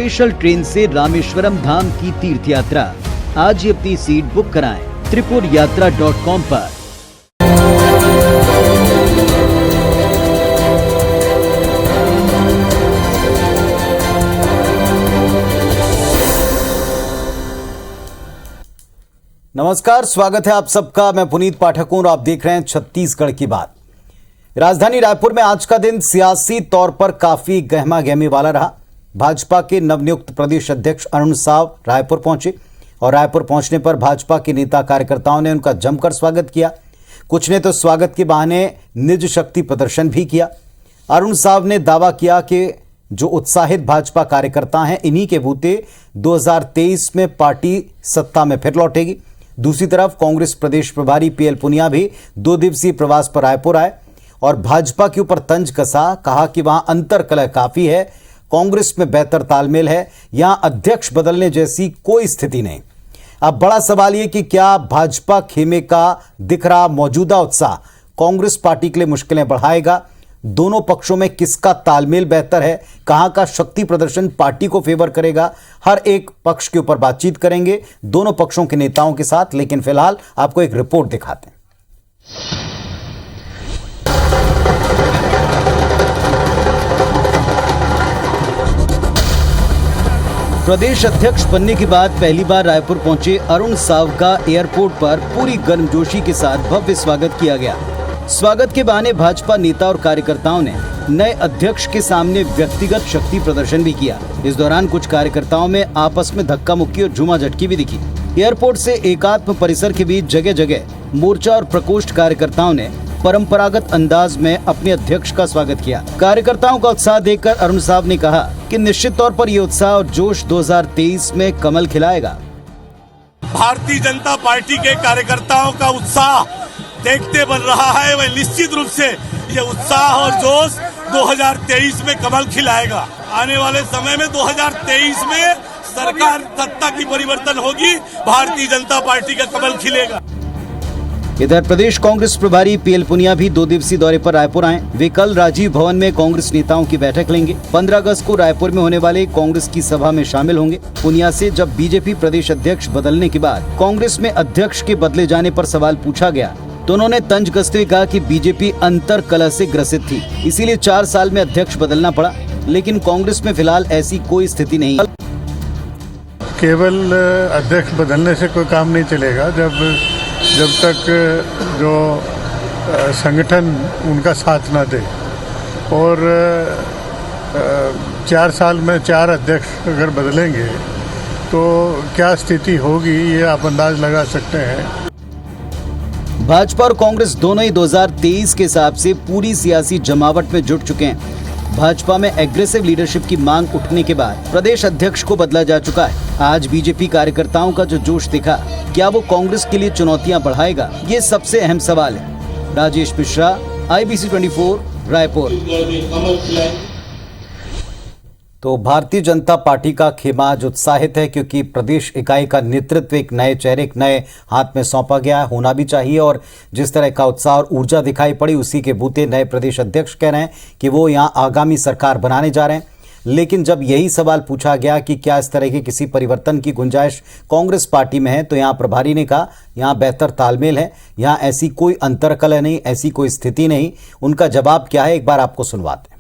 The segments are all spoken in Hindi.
स्पेशल ट्रेन से रामेश्वरम धाम की तीर्थ यात्रा। आज ही अपनी सीट बुक कराएं त्रिपुरयात्रा.com पर। नमस्कार, स्वागत है आप सबका। मैं पुनीत पाठक हूं और आप देख रहे हैं छत्तीसगढ़ की बात। राजधानी रायपुर में आज का दिन सियासी तौर पर काफी गहमा गहमी वाला रहा। भाजपा के नवनियुक्त प्रदेश अध्यक्ष अरुण साव रायपुर पहुंचे और रायपुर पहुंचने पर भाजपा के नेता कार्यकर्ताओं ने उनका जमकर स्वागत किया। कुछ ने तो स्वागत के बहाने निज शक्ति प्रदर्शन भी किया। अरुण साव ने दावा किया कि जो उत्साहित भाजपा कार्यकर्ता हैं, इन्हीं के बूते 2023 में पार्टी सत्ता में फिर लौटेगी। दूसरी तरफ कांग्रेस प्रदेश प्रभारी पीएल पुनिया भी 2 दिवसीय प्रवास पर रायपुर आए और भाजपा के ऊपर तंज कसा। कहा कि वहां अंतर्कलह काफी है, कांग्रेस में बेहतर तालमेल है, यहां अध्यक्ष बदलने जैसी कोई स्थिति नहीं। अब बड़ा सवाल यह कि क्या भाजपा खेमे का दिख रहा मौजूदा उत्साह कांग्रेस पार्टी के लिए मुश्किलें बढ़ाएगा? दोनों पक्षों में किसका तालमेल बेहतर है? कहां का शक्ति प्रदर्शन पार्टी को फेवर करेगा? हर एक पक्ष के ऊपर बातचीत करेंगे दोनों पक्षों के नेताओं के साथ। लेकिन फिलहाल आपको एक रिपोर्ट दिखाते हैं। प्रदेश अध्यक्ष बनने के बाद पहली बार रायपुर पहुंचे अरुण साव का एयरपोर्ट पर पूरी गर्मजोशी के साथ भव्य स्वागत किया गया। स्वागत के बहाने भाजपा नेता और कार्यकर्ताओं ने नए अध्यक्ष के सामने व्यक्तिगत शक्ति प्रदर्शन भी किया। इस दौरान कुछ कार्यकर्ताओं में आपस में धक्का मुक्की और झूमा झटकी भी दिखी। एयरपोर्ट से एकात्म परिसर के बीच जगह जगह मोर्चा और प्रकोष्ठ कार्यकर्ताओं ने परंपरागत अंदाज में अपने अध्यक्ष का स्वागत किया। कार्यकर्ताओं का उत्साह देखकर अरुण साव ने कहा कि निश्चित तौर पर ये उत्साह और जोश 2023 में कमल खिलाएगा। भारतीय जनता पार्टी के कार्यकर्ताओं का उत्साह देखते बन रहा है, वह निश्चित रूप से ये उत्साह और जोश 2023 में कमल खिलाएगा। आने वाले समय में 2023 में सरकार सत्ता की परिवर्तन होगी, भारतीय जनता पार्टी का कमल खिलेगा। इधर प्रदेश कांग्रेस प्रभारी पीएल पुनिया भी 2 दिवसीय दौरे पर रायपुर आए। वे कल राजीव भवन में कांग्रेस नेताओं की बैठक लेंगे। 15 अगस्त को रायपुर में होने वाले कांग्रेस की सभा में शामिल होंगे। पुनिया से जब बीजेपी प्रदेश अध्यक्ष बदलने के बाद कांग्रेस में अध्यक्ष के बदले जाने पर सवाल पूछा गया तो उन्होंने तंज कसते हुए कहा कि बीजेपी अंतर कलह से ग्रसित थी, इसीलिए 4 साल में अध्यक्ष बदलना पड़ा। लेकिन कांग्रेस में फिलहाल ऐसी कोई स्थिति नहीं। केवल अध्यक्ष बदलने से कोई काम नहीं चलेगा। जब तक जो संगठन उनका साथ ना दे और 4 साल में 4 अध्यक्ष अगर बदलेंगे तो क्या स्थिति होगी, ये आप अंदाज लगा सकते हैं। भाजपा और कांग्रेस दोनों ही 2023 के हिसाब से पूरी सियासी जमावट में जुट चुके हैं। भाजपा में एग्रेसिव लीडरशिप की मांग उठने के बाद प्रदेश अध्यक्ष को बदला जा चुका है। आज बीजेपी कार्यकर्ताओं का जो जोश दिखा, क्या वो कांग्रेस के लिए चुनौतियां बढ़ाएगा? ये सबसे अहम सवाल है। राजेश मिश्रा, IBC 24, रायपुर। तो भारतीय जनता पार्टी का खेमा आज उत्साहित है क्योंकि प्रदेश इकाई का नेतृत्व एक नए चेहरे, एक नए हाथ में सौंपा गया है, होना भी चाहिए। और जिस तरह का उत्साह और ऊर्जा दिखाई पड़ी, उसी के बूते नए प्रदेश अध्यक्ष कह रहे हैं कि वो यहां आगामी सरकार बनाने जा रहे हैं। लेकिन जब यही सवाल पूछा गया कि क्या इस तरह के किसी परिवर्तन की गुंजाइश कांग्रेस पार्टी में है, तो यहाँ प्रभारी ने कहा यहाँ बेहतर तालमेल है, यहाँ ऐसी कोई अंतर्कलह नहीं, ऐसी कोई स्थिति नहीं। उनका जवाब क्या है, एक बार आपको सुनवाते हैं।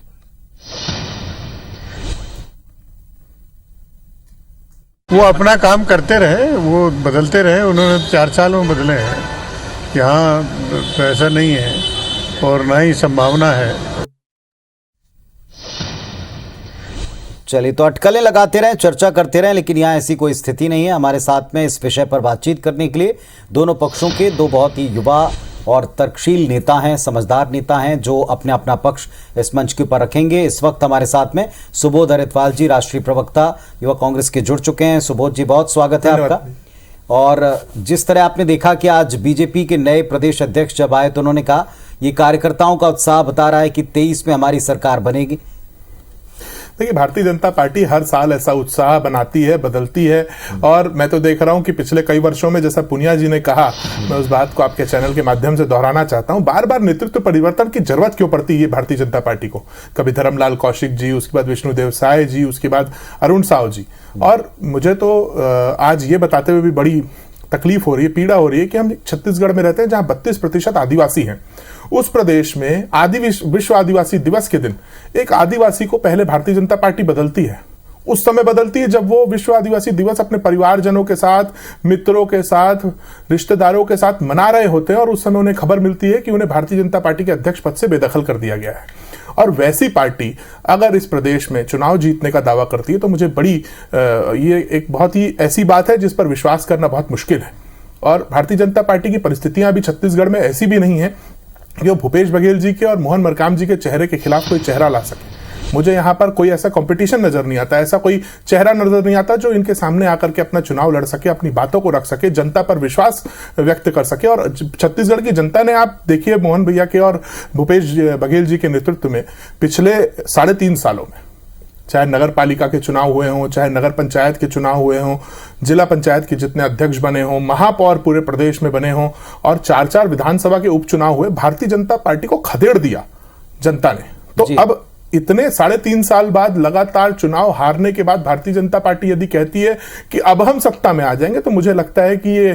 वो अपना काम करते रहे, वो बदलते रहे। उन्होंने 4 साल में बदले हैं। यहाँ तो ऐसा नहीं है और ना ही संभावना है। चलिए, तो अटकलें लगाते रहें, चर्चा करते रहें, लेकिन यहाँ ऐसी कोई स्थिति नहीं है। हमारे साथ में इस विषय पर बातचीत करने के लिए दोनों पक्षों के 2 बहुत ही युवा और तर्कशील नेता हैं, समझदार नेता हैं, जो अपने अपना पक्ष इस मंच के ऊपर रखेंगे। इस वक्त हमारे साथ में सुबोध हरिद्वाल जी, राष्ट्रीय प्रवक्ता युवा कांग्रेस के, जुड़ चुके हैं। सुबोध जी, बहुत स्वागत है आपका। और जिस तरह आपने देखा कि आज बीजेपी के नए प्रदेश अध्यक्ष जब आए तो उन्होंने कहा ये कार्यकर्ताओं का उत्साह बता रहा है कि 23 में हमारी सरकार बनेगी। देखिए, भारतीय जनता पार्टी हर साल ऐसा उत्साह बनाती है, बदलती है, और मैं तो देख रहा हूं कि पिछले कई वर्षों में, जैसा पुनिया जी ने कहा, मैं उस बात को आपके चैनल के माध्यम से दोहराना चाहता हूं, बार बार नेतृत्व परिवर्तन की जरूरत क्यों पड़ती है भारतीय जनता पार्टी को। कभी धर्मलाल कौशिक जी, उसके बाद विष्णुदेव साय जी, उसके बाद अरुण साव जी। और मुझे तो आज ये बताते हुए भी बड़ी तकलीफ हो रही है, पीड़ा हो रही है कि हम छत्तीसगढ़ में रहते हैं जहां 32% आदिवासी हैं। उस प्रदेश में विश्व आदिवासी दिवस के दिन एक आदिवासी को पहले भारतीय जनता पार्टी बदलती है। उस समय बदलती है जब वो विश्व आदिवासी दिवस अपने परिवारजनों के साथ, मित्रों के साथ, रिश्तेदारों के साथ मना रहे होते हैं, और उस समय उन्हें खबर मिलती है कि उन्हें भारतीय जनता पार्टी के अध्यक्ष पद से बेदखल कर दिया गया है। और वैसी पार्टी अगर इस प्रदेश में चुनाव जीतने का दावा करती है तो मुझे बड़ी ये एक बहुत ही ऐसी बात है जिस पर विश्वास करना बहुत मुश्किल है। और भारतीय जनता पार्टी की परिस्थितियां अभी छत्तीसगढ़ में ऐसी भी नहीं है कि वो भूपेश बघेल जी के और मोहन मरकाम जी के चेहरे के खिलाफ कोई चेहरा ला सके। मुझे यहां पर कोई ऐसा कंपटीशन नजर नहीं आता, ऐसा कोई चेहरा नजर नहीं आता जो इनके सामने आकर के अपना चुनाव लड़ सके, अपनी बातों को रख सके, जनता पर विश्वास व्यक्त कर सके। और छत्तीसगढ़ की जनता ने, आप देखिए, मोहन भैया के और भूपेश बघेल जी के नेतृत्व में पिछले 3.5 सालों में, चाहे नगर पालिका के चुनाव हुए हों, चाहे नगर पंचायत के चुनाव हुए हों, जिला पंचायत के जितने अध्यक्ष बने हों, महापौर पूरे प्रदेश में बने हों, और 4-4 विधानसभा के उपचुनाव हुए, भारतीय जनता पार्टी को खदेड़ दिया जनता ने। तो अब इतने 3.5 साल बाद लगातार चुनाव हारने के बाद भारतीय जनता पार्टी यदि कहती है कि अब हम सत्ता में आ जाएंगे, तो मुझे लगता है कि ये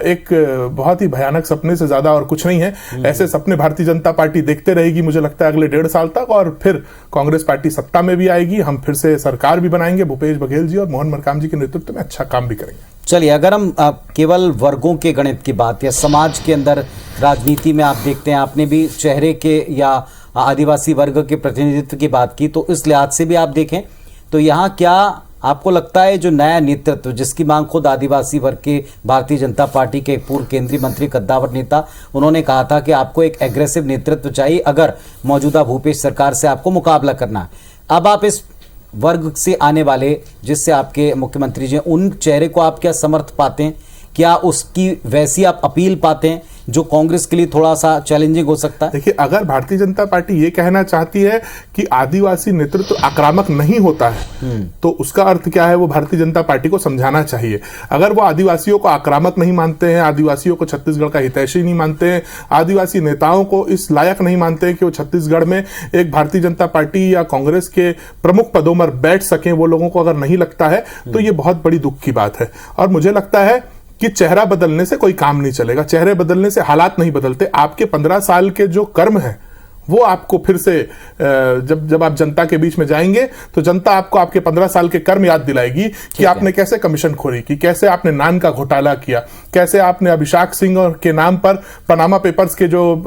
एक बहुत ही भयानक सपने से ज्यादा और कुछ नहीं है। ऐसे सपने भारतीय जनता पार्टी देखते रहेगी, मुझे लगता है, अगले 1.5 साल तक, और फिर कांग्रेस पार्टी सत्ता में भी आएगी, हम फिर से सरकार भी बनाएंगे, भूपेश बघेल जी और मोहन मरकाम जी के नेतृत्व में अच्छा काम भी करेंगे। चलिए, अगर हम केवल वर्गों के गणित की बात या समाज के अंदर राजनीति में आप देखते हैं, आपने भी चेहरे के या आदिवासी वर्ग के प्रतिनिधित्व की बात की, तो इस लिहाज से भी आप देखें तो यहाँ क्या आपको लगता है जो नया नेतृत्व, जिसकी मांग खुद आदिवासी वर्ग के भारतीय जनता पार्टी के पूर्व केंद्रीय मंत्री, कद्दावर नेता, उन्होंने कहा था कि आपको एक एग्रेसिव नेतृत्व चाहिए अगर मौजूदा भूपेश सरकार से आपको मुकाबला करना है। अब आप इस वर्ग से आने वाले, जिससे आपके मुख्यमंत्री जी, उन चेहरे को आप क्या समर्थ पाते हैं? क्या उसकी वैसी आप अपील पाते हैं जो कांग्रेस के लिए थोड़ा सा चैलेंजिंग हो सकता है? देखिए, अगर भारतीय जनता पार्टी ये कहना चाहती है कि आदिवासी नेतृत्व आक्रामक नहीं होता है, तो उसका अर्थ क्या है, वो भारतीय जनता पार्टी को समझाना चाहिए। अगर वो आदिवासियों को आक्रामक नहीं मानते हैं, आदिवासियों को छत्तीसगढ़ का हितैषी नहीं मानते हैं, आदिवासी नेताओं को इस लायक नहीं मानते हैं कि वो छत्तीसगढ़ में एक भारतीय जनता पार्टी या कांग्रेस के प्रमुख पदों पर बैठ सकें, वो लोगों को अगर नहीं लगता है, तो ये बहुत बड़ी दुख की बात है। और मुझे लगता है कि चेहरा बदलने से कोई काम नहीं चलेगा, चेहरे बदलने से हालात नहीं बदलते। आपके 15 साल के जो कर्म है वो आपको फिर से जब आप जनता के बीच में जाएंगे तो जनता आपको आपके 15 साल के कर्म याद दिलाएगी कि आपने कैसे कमीशन खोरी की, कैसे आपने नान का घोटाला किया, कैसे आपने अभिषेक सिंह के नाम पर पनामा पेपर्स के जो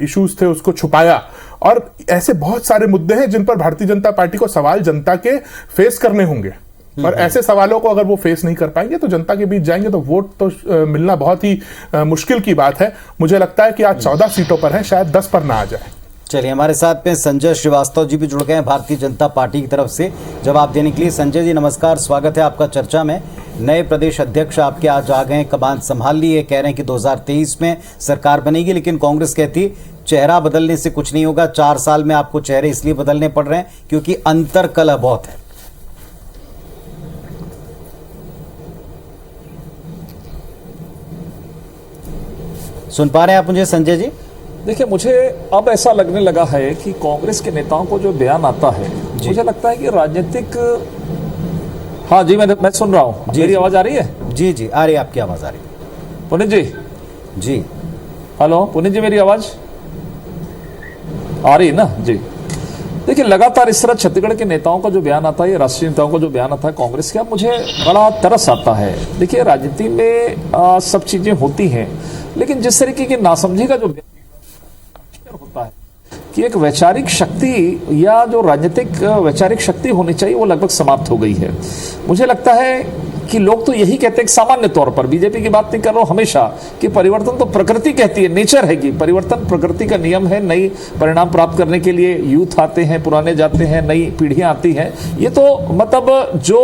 इश्यूज थे उसको छुपाया। और ऐसे बहुत सारे मुद्दे हैं जिन पर भारतीय जनता पार्टी को सवाल जनता के फेस करने होंगे, और ऐसे सवालों को अगर वो फेस नहीं कर पाएंगे तो जनता के बीच जाएंगे तो वोट तो मिलना बहुत ही मुश्किल की बात है। मुझे लगता है कि आज 14 सीटों पर है, शायद 10 पर ना आ जाए। चलिए, हमारे साथ में संजय श्रीवास्तव जी भी जुड़ गए हैं भारतीय जनता पार्टी की तरफ से जवाब देने के लिए। संजय जी नमस्कार, स्वागत है आपका चर्चा में। नए प्रदेश अध्यक्ष आपके आज आ गए, कमान संभाल ली है, कह रहे हैं कि 2023 में सरकार बनेगी, लेकिन कांग्रेस कहती चेहरा बदलने से कुछ नहीं होगा, 4 साल में आपको चेहरे इसलिए बदलने पड़ रहे हैं क्योंकि अंतर कलह बहुत है। सुन पा रहे हैं आप मुझे संजय जी? देखिए, मुझे अब ऐसा लगने लगा है कि कांग्रेस के नेताओं को जो बयान आता है, मुझे लगता है कि राजनीतिक। हाँ जी, मैं सुन रहा हूँ। मेरी आवाज आ रही है? जी जी आ रही है, आपकी आवाज आ रही है। पुनीत जी? जी हेलो पुनीत जी, मेरी आवाज आ रही है ना? जी। देखिए, लगातार इस तरह छत्तीसगढ़ के नेताओं का जो बयान आता है, राष्ट्रीय नेताओं का जो बयान आता है कांग्रेस का, मुझे बड़ा तरस आता है। देखिए, राजनीति में सब चीजें होती हैं, लेकिन जिस तरीके की नासमझी का जो होता है कि एक वैचारिक शक्ति या जो राजनीतिक वैचारिक शक्ति होनी चाहिए वो लगभग समाप्त हो गई है। मुझे लगता है कि लोग तो यही कहते हैं कि सामान्य तौर पर, बीजेपी की बात नहीं कर रहा हूं, हमेशा कि परिवर्तन तो प्रकृति कहती है, नेचर है कि परिवर्तन प्रकृति का नियम है। नई परिणाम प्राप्त करने के लिए यूथ आते हैं, पुराने जाते हैं, नई पीढ़ियां आती हैं। ये तो मतलब जो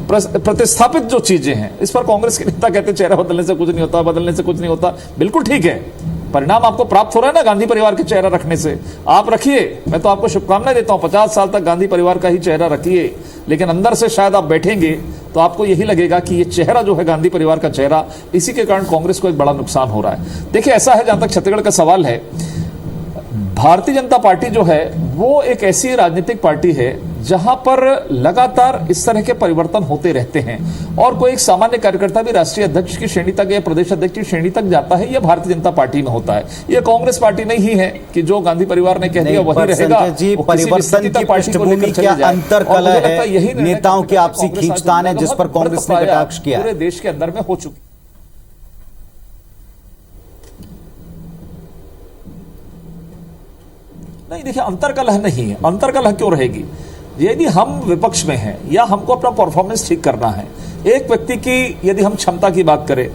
प्रतिस्थापित जो चीजें हैं, इस पर कांग्रेस के नेता कहते हैं चेहरा बदलने से कुछ नहीं होता, बदलने से कुछ नहीं होता। बिल्कुल ठीक है, परिणाम आपको प्राप्त हो रहा है ना गांधी परिवार के चेहरा रखने से। आप रखिए, मैं तो आपको शुभकामनाएं देता हूं, 50 साल तक गांधी परिवार का ही चेहरा रखिए, लेकिन अंदर से शायद आप बैठेंगे तो आपको यही लगेगा कि ये चेहरा जो है गांधी परिवार का चेहरा, इसी के कारण कांग्रेस को एक बड़ा नुकसान हो रहा है। देखिए ऐसा है, जहां तक छत्तीसगढ़ का सवाल है, भारतीय जनता पार्टी जो है वो एक ऐसी राजनीतिक पार्टी है जहां पर लगातार इस तरह के परिवर्तन होते रहते हैं, और कोई एक सामान्य कार्यकर्ता भी राष्ट्रीय अध्यक्ष की श्रेणी तक या प्रदेश अध्यक्ष की श्रेणी तक जाता है, यह भारतीय जनता पार्टी में होता है। यह कांग्रेस पार्टी नहीं है कि जो गांधी परिवार ने कह दिया वही रहेगा। जी, परिवर्तन की पृष्ठभूमि क्या अंतर्कलह है, नेताओं की आपसी खींचतान है, जिस पर कांग्रेस ने कटाक्ष किया पूरे देश के अंदर में हो चुकी। नहीं, देखिए अंतर्कलह नहीं है, अंतर्कलह क्यों रहेगी? यदि हम विपक्ष में हैं या हमको अपना परफॉर्मेंस ठीक करना है, एक व्यक्ति की यदि हम क्षमता की बात करें,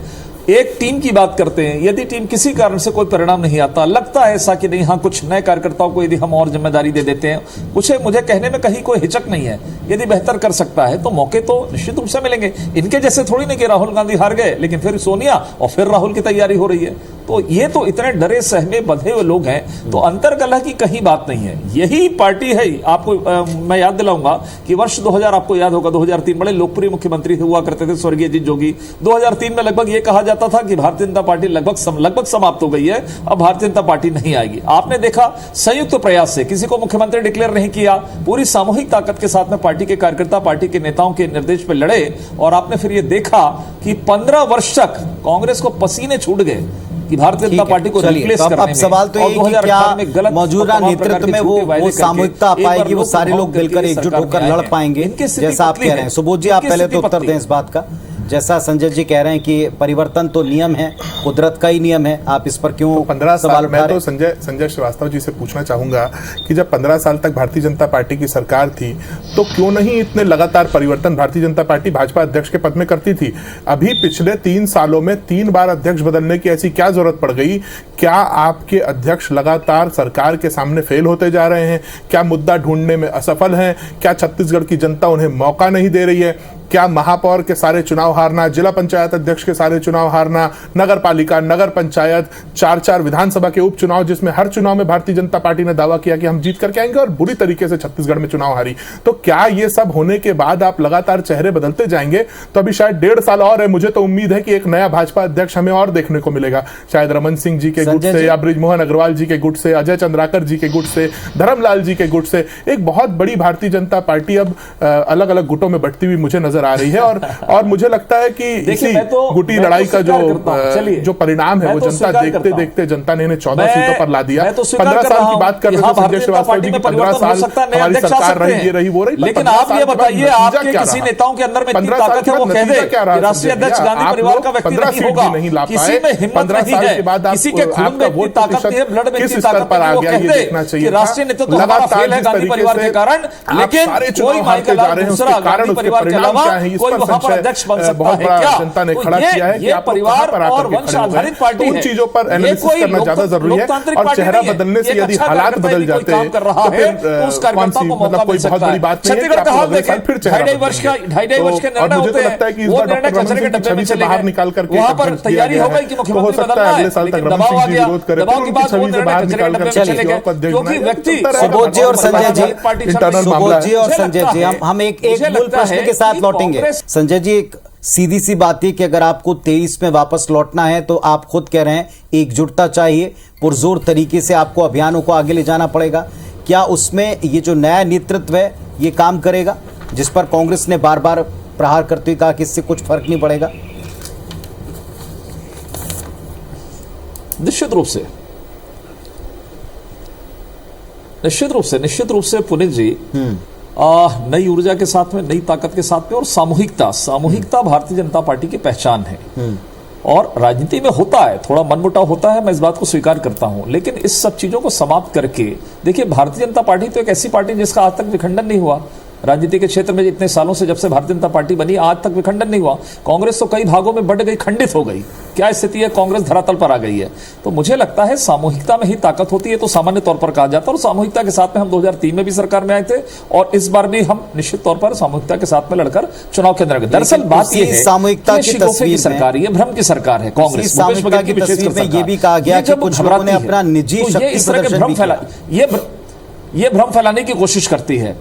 एक टीम की बात करते हैं, यदि टीम किसी कारण से कोई परिणाम नहीं आता, लगता है ऐसा कि नहीं हाँ कुछ नए कार्यकर्ताओं को यदि हम और जिम्मेदारी दे देते हैं, मुझे कहने में कहीं कोई हिचक नहीं है, यदि बेहतर कर सकता है तो मौके तो निश्चित रूप से मिलेंगे। इनके जैसे थोड़ी नहीं कि राहुल गांधी हार गए लेकिन फिर सोनिया और फिर राहुल की तैयारी हो रही है, तो ये तो इतने डरे सहमे बंधे हुए लोग हैं, तो अंतर्कलह की कहीं बात नहीं है। यही पार्टी है, आपको मैं याद दिलाऊंगा कि वर्ष 2000 आपको याद होगा, 2003 बड़े लोकप्रिय मुख्यमंत्री हुआ करते थे स्वर्गीय अजीत जोगी। 2003 में लगभग ये कहा जाता था कि भारतीय जनता पार्टी लगभग समाप्त हो गई है, अब भारतीय जनता पार्टी नहीं आएगी। आपने देखा संयुक्त प्रयास से किसी को मुख्यमंत्री डिक्लेयर नहीं किया, पूरी सामूहिक ताकत के साथ में पार्टी के कार्यकर्ता पार्टी के नेताओं के निर्देश पर लड़े, और आपने फिर ये देखा कि 15 वर्ष तक कांग्रेस को पसीने छूट गए कि भारतीय जनता पार्टी को रिप्लेस करने में। सवाल तो ये कि क्या मौजूदा नेतृत्व में वो सामूहिकता आ पाएगी, वो सारे लोग मिलकर एकजुट होकर लड़ पाएंगे, जैसा आप कह रहे हैं? सुबोध जी, आप पहले तो उत्तर दें इस बात का। जैसा संजय जी कह रहे हैं कि परिवर्तन तो नियम है, कुदरत का ही नियम है, आप इस पर क्यों 15 साल? मैं तो संजय श्रीवास्तव जी से पूछना चाहूंगा कि जब 15 साल तक भारतीय जनता पार्टी की सरकार थी तो क्यों नहीं इतने लगातार परिवर्तन भारतीय जनता पार्टी भाजपा अध्यक्ष के पद में करती थी? अभी पिछले 3 सालों में 3 बार अध्यक्ष बदलने की ऐसी क्या जरूरत पड़ गई? क्या आपके अध्यक्ष लगातार सरकार के सामने फेल होते जा रहे हैं? क्या मुद्दा ढूंढने में असफल हैं? क्या छत्तीसगढ़ की जनता उन्हें मौका नहीं दे रही है? क्या महापौर के सारे चुनाव हारना, जिला पंचायत अध्यक्ष के सारे चुनाव हारना, नगर पालिका, नगर पंचायत, 4-4 विधानसभा के उपचुनाव, जिसमें हर चुनाव में भारतीय जनता पार्टी ने दावा किया कि हम जीत करके आएंगे और बुरी तरीके से छत्तीसगढ़ में चुनाव हारी, तो क्या ये सब होने के बाद आप लगातार चेहरे बदलते जाएंगे? तो अभी शायद 1.5 साल और है, मुझे तो उम्मीद है कि एक नया भाजपा अध्यक्ष हमें और देखने को मिलेगा, शायद रमन सिंह जी के गुट से या बृजमोहन अग्रवाल जी के गुट से, अजय चंद्राकर जी के गुट से, धर्मलाल जी के गुट से। एक बहुत बड़ी भारतीय जनता पार्टी अब अलग अलग गुटों में बढ़ती हुई मुझे नजर आ रही है, और मुझे लगता है कि इसी गुटी लड़ाई का जो परिणाम है वो जनता देखते देखते जनता ने इन्हें 14 सीटों पर ला दिया। 15 साल की बात कर रहे थे संजय श्रीवास्तव जी की, 15 साल हमारी सरकार रही, ये रही वो रही, लेकिन आप ये बताइए आपके किसी नेताओं के अंदर में इतनी ताकत है वो कह दे कि राष्ट्रीय अध्यक्ष गांधी परिवार का व्यक्ति नहीं होगा, किसी में हिम्मत नहीं है, किसी के खून में इतनी ताकत नहीं है, ब्लड में इतनी ताकत नहीं है, वो कह दे कि राष्ट्रीय नेतृत्व हमारा फेल है गांधी परिवार के कारण, लेकिन कोई माइकल दूसरा गांधी परिवार के अलावा कोई वहां पर अध्यक्ष बन सकता है क्या? जनता ने खड़ा किया है कि आप परिवार और वंश आधारित पार्टी है, उन चीजों पर एनालिसिस करना ज्यादा जरूरी है, और चेहरा बदलने से यदि हालात बदल जाते हैं तो फिर उस कार्यकर्ता को मौका मिल सकता है। छत्तीसगढ़ का हाल देखें, 2.5 वर्ष के निर्णय होते हैं, वो निर्णय कचरे के डब्बे में चले बाहर निकाल करके वहां पर तैयारी हो गई कि मुख्यमंत्री बदलना है, लेकिन दबाव आ गया, दबाव के बाद वो निर्णय कचरे के डब्बे में चले गए, क्योंकि व्यक्ति सुबोध जी और संजय जी, हम एक मूल प्रश्न के साथ लौटेंगे। संजय जी, एक सीधी सी बात है कि अगर आपको 23 में वापस लौटना है तो आप खुद कह रहे हैं एकजुटता चाहिए, पुरजोर तरीके से आपको अभियानों को आगे ले जाना पड़ेगा। क्या उसमें ये जो नया नेतृत्व है ये काम करेगा, जिस पर कांग्रेस ने बार बार प्रहार करते हुए कहा कि इससे कुछ फर्क नहीं पड़ेगा? निश्चित रूप से पुनीत जी, नई ऊर्जा के साथ में, नई ताकत के साथ में, और सामूहिकता भारतीय जनता पार्टी की पहचान है। और राजनीति में होता है, थोड़ा मनमुटाव होता है, मैं इस बात को स्वीकार करता हूं, लेकिन इस सब चीजों को समाप्त करके देखिए, भारतीय जनता पार्टी तो एक ऐसी पार्टी जिसका आज तक विखंडन नहीं हुआ। राजनीति के क्षेत्र में इतने सालों से, जब से भारतीय जनता पार्टी बनी आज तक विखंडन नहीं हुआ। कांग्रेस तो कई भागों में बढ़ गई, खंडित हो गई। क्या स्थिति है? कांग्रेस धरातल पर आ गई है। तो मुझे लगता है सामूहिकता में ही ताकत होती है, तो सामान्य तौर पर कहा जाता है। और सामूहिकता के साथ में हम 2003 में भी सरकार में आए थे और इस बार भी हम निश्चित तौर पर सामूहिकता के साथ में लड़कर चुनाव के अंदर गए। दरअसल बात यह है सामूहिकता की तस्वीर सरकार, ये भ्रम की सरकार है कांग्रेस। सामूहिकता की तस्वीर में ये भी कहा गया कि कुछ लोगों ने अपना निजी शक्ति प्रदर्शन भी किया। ये भ्रम फैलाने की कोशिश करती है।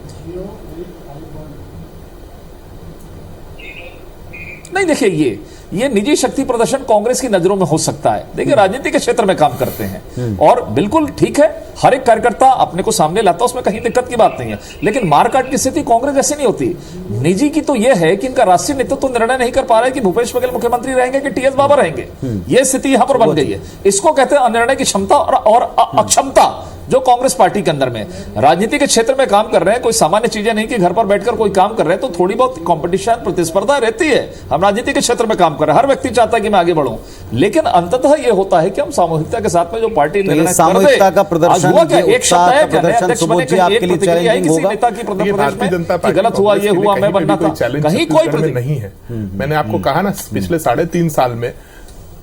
नहीं, देखिए ये निजी शक्ति प्रदर्शन कांग्रेस की नजरों में हो सकता है। देखिए राजनीति के क्षेत्र में काम करते हैं और बिल्कुल ठीक है, हर एक कार्यकर्ता अपने को सामने लाता है, उसमें कहीं दिक्कत की बात नहीं है। लेकिन मारकाट की स्थिति कांग्रेस ऐसे नहीं होती। निजी की तो यह है कि इनका राष्ट्रीय नेतृत्व तो निर्णय नहीं कर पा रहा है कि भूपेश बघेल मुख्यमंत्री रहेंगे कि टीएस बाबा रहेंगे। यह स्थिति यहां पर बन गई है। इसको कहते हैं अनिर्णय की क्षमता और अक्षमता जो कांग्रेस पार्टी के अंदर में। राजनीति के क्षेत्र में काम कर रहे हैं, कोई सामान्य चीजें नहीं कि घर पर बैठकर कोई काम कर रहे हैं, तो थोड़ी बहुत कंपटीशन प्रतिस्पर्धा रहती है। हम राजनीति के क्षेत्र में काम कर रहे हैं, हर व्यक्ति चाहता है कि मैं आगे बढ़ूं, लेकिन अंततः यह होता है कि हम सामूहिकता के साथ में जो पार्टी निर्णय सामूहिकता का प्रदर्शन, हुआ क्या एक शब्द है क्या प्रदर्शन सुबोध जी आपके लिए चैलेंजिंग होगा? नेता की भारतीय जनता पार्टी गलत हुआ, ये हुआ, मैं बनना था, कहीं कोई नहीं है। मैंने आपको कहा ना, पिछले 3.5 साल में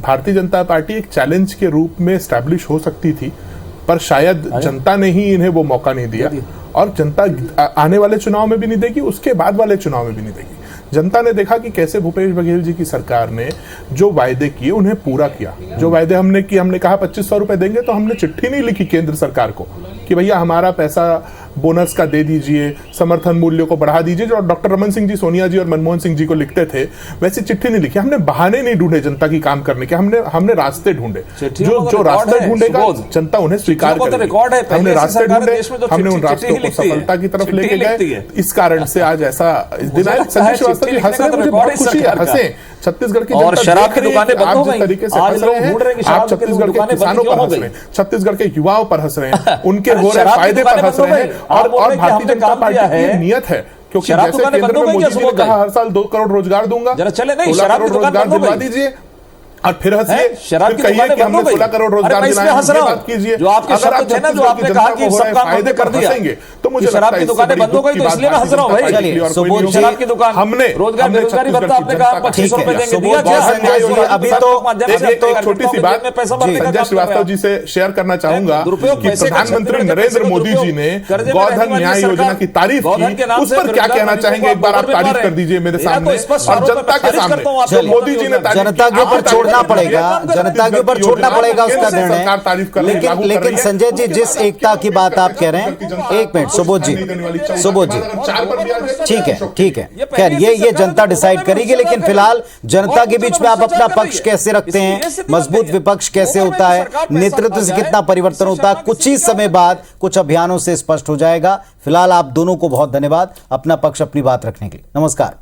भारतीय जनता पार्टी एक चैलेंज के रूप में एस्टैब्लिश हो सकती थी, पर शायद जनता ने ही इन्हें वो मौका नहीं दिया और जनता आने वाले चुनाव में भी नहीं देगी, उसके बाद वाले चुनाव में भी नहीं देगी। जनता ने देखा कि कैसे भूपेश बघेल जी की सरकार ने जो वायदे किए उन्हें पूरा किया। जो वायदे हमने किए, हमने कहा 2500 रुपए देंगे, तो हमने चिट्ठी नहीं लिखी केंद्र सरकार को कि भैया हमारा पैसा बोनस का दे दीजिए, समर्थन मूल्य को बढ़ा दीजिए, जो डॉक्टर रमन सिंह जी, सोनिया जी और मनमोहन सिंह जी को लिखते थे, वैसी चिट्ठी नहीं लिखी। हमने बहाने नहीं ढूंढे जनता की काम करने के, हमने रास्ते ढूंढे। जो रास्ते ढूंढेगा जनता उन्हें स्वीकार करेगी। हमने रास्ते ढूंढे, हमने उन रास्तों को सफलता की तरफ लेके गए। इस कारण से आज ऐसा दिन आया। संजय श्रीवास्तव जी हंस रहे, मुझे बहुत खुशी है, हंसे। छत्तीसगढ़ की और शराब की दुकानें बंद हो गई। तरीके से हंस रहे हैं आप, छत्तीसगढ़ के किसानों पर हंस रहे हैं, छत्तीसगढ़ के युवाओं पर हंस रहे हैं, उनके हो रहे फायदे पर हंस रहे हैं। और भारतीय जनता पार्टी की नियत है, क्योंकि जैसे केंद्र में मोदी जी ने कहा हर साल 2 करोड़ रोजगार दूंगा, 16 करोड़ रोजगार दिलवा दीजिए और फिर हंसिए, शराब की कहिए कि हमने 16 करोड़ रोजगार दिलाए। बात कीजिए, जो आपके शब्द थे ना, जो आपने कहा कि सबका फायदे कर दिया, तो मुझे शराब की दुकानें बंद हो गई, तो इसलिए मैं हंस रहा हूं भाई। शराब की दुकान, हमने रोजगार बेरोजगारी भत्ता आपने कहा 2500 रुपए देंगे, दिया क्या? अभी तो एक छोटी सी बात संजय श्रीवास्तव जी से शेयर करना चाहूंगा कि प्रधानमंत्री नरेंद्र मोदी जी ने गोधन न्याय योजना की तारीफ की, उस पर क्या कहना चाहेंगे? एक बार आप तारीफ कर दीजिए मेरे सामने और जनता के सामने। मोदी जी ने जनता के ऊपर छोड़ना पड़ेगा, जनता के ऊपर छोड़ना पड़ेगा उसका निर्णय। लेकिन संजय जी, जिस एकता की बात आप कह रहे हैं, एक मिनट सुबोध जी, ठीक है, खैर ये जनता डिसाइड करेगी। लेकिन फिलहाल जनता के बीच में आप अपना पक्ष कैसे रखते हैं, मजबूत विपक्ष कैसे होता है, नेतृत्व से कितना परिवर्तन होता है, कुछ ही समय बाद कुछ अभियानों से स्पष्ट हो जाएगा। फिलहाल आप दोनों को बहुत धन्यवाद अपना पक्ष, अपनी बात रखने के लिए। नमस्कार।